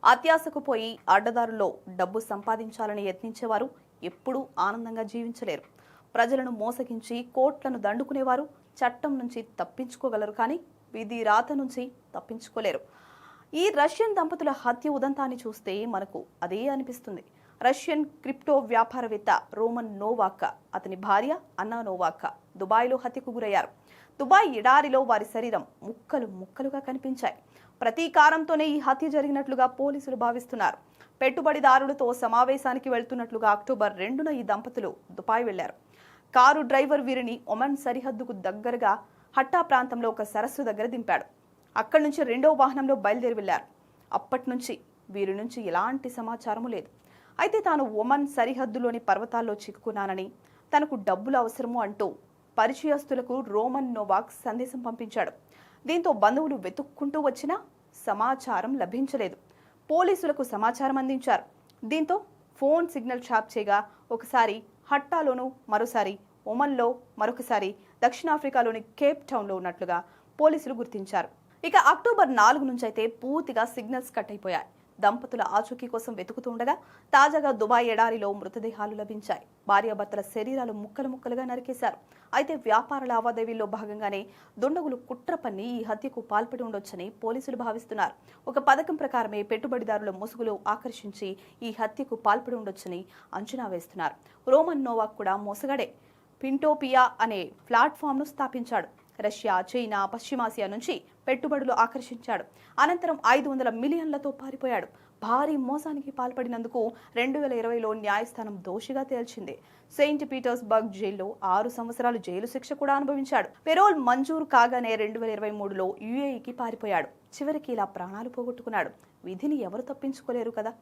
అత్యాశకు పోయి అడ్డదారుల్లో డబ్బు సంపాదించాలని యత్నించేవారు ఎప్పుడూ ఆనందంగా జీవించలేరు. ప్రజలను మోసగించి కోట్లను దండుకునేవారు చట్టం నుంచి తప్పించుకోగలరు, కానీ విధి రాత నుంచి తప్పించుకోలేరు. ఈ రష్యన్ దంపతుల హత్య ఉదంతాన్ని చూస్తే మనకు అదే అనిపిస్తుంది. రష్యన్ క్రిప్టో వ్యాపారవేత్త రోమన్ నోవాక్, అతని భార్య అన్నా నోవాక్ దుబాయ్లో హత్యకు గురయ్యారు. దుబాయ్ ఎడారిలో వారి శరీరం ముక్కలు ముక్కలుగా కనిపించాయి. ప్రతీకారంతోనే ఈ హత్య జరిగినట్లుగా పోలీసులు భావిస్తున్నారు. పెట్టుబడిదారులతో సమావేశానికి వెళ్తున్నట్లుగా అక్టోబర్ 2న ఈ దంపతులు దుబాయ్ వెళ్లారు. కారు డ్రైవర్ వీరిని ఒమన్ సరిహద్దుకు దగ్గరగా హట్టా ప్రాంతంలో ఒక సరస్సు దగ్గర దింపాడు. అక్కడి నుంచి రెండో వాహనంలో బయలుదేరి వెళ్లారు. అప్పటి నుంచి వీరి నుంచి ఎలాంటి సమాచారము లేదు. అయితే తాను ఒమన్ సరిహద్దులోని పర్వతాల్లో చిక్కుకున్నానని, తనకు డబ్బులు అవసరము అంటూ పరిచయస్తులకు రోమన్ నోవాక్ సందేశం పంపించాడు. దీంతో బంధువులు వెతుక్కుంటూ వచ్చినా సమాచారం లభించలేదు. పోలీసులకు సమాచారం అందించారు. దీంతో ఫోన్ సిగ్నల్ ట్రాప్ చేయగా ఒకసారి హట్టాలోను, మరోసారి ఒమన్లో, మరొకసారి దక్షిణాఫ్రికాలోని కేప్ టౌన్లో ఉన్నట్లుగా పోలీసులు గుర్తించారు. ఇక అక్టోబర్ 4 నుంచి అయితే పూర్తిగా సిగ్నల్స్ కట్ అయిపోయాయి. దంపతుల ఆచూకీ కోసం వెతుకుతూ ఉండగా తాజాగా దుబాయ్ ఎడారిలో మృతదేహాలు లభించాయి. భార్యాభర్తల శరీరాలు ముక్కలు ముక్కలుగా నరికేశారు. అయితే వ్యాపార లావాదేవీల్లో భాగంగానే దుండగులు కుట్ర పన్ని ఈ హత్యకు పాల్పడి ఉండొచ్చని పోలీసులు భావిస్తున్నారు. ఒక పథకం ప్రకారమే పెట్టుబడిదారుల ముసుగులో ఆకర్షించి ఈ హత్యకు పాల్పడి ఉండొచ్చని అంచనా వేస్తున్నారు. రోమన్ నోవాక్ కూడా మోసగాడే. పింటోపియా అనే ప్లాట్ఫామ్ను స్థాపించాడు. రష్యా, చైనా, పశ్చిమాసియా నుంచి పెట్టుబడులు ఆకర్షించాడు. అనంతరం 500 మిలియన్లతో పారిపోయాడు. భారీ మోసానికి పాల్పడినందుకు 2020లో న్యాయస్థానం దోషిగా తేల్చింది. సెయింట్ పీటర్స్బర్గ్ జైల్లో 6 సంవత్సరాలు జైలు శిక్ష కూడా అనుభవించాడు. పెరోల్ మంజూరు కాగానే 2023లో యుఏఈకి పారిపోయాడు. చివరికి ఇలా ప్రాణాలు పోగొట్టుకున్నాడు. విధిని ఎవరు తప్పించుకోలేరు కదా.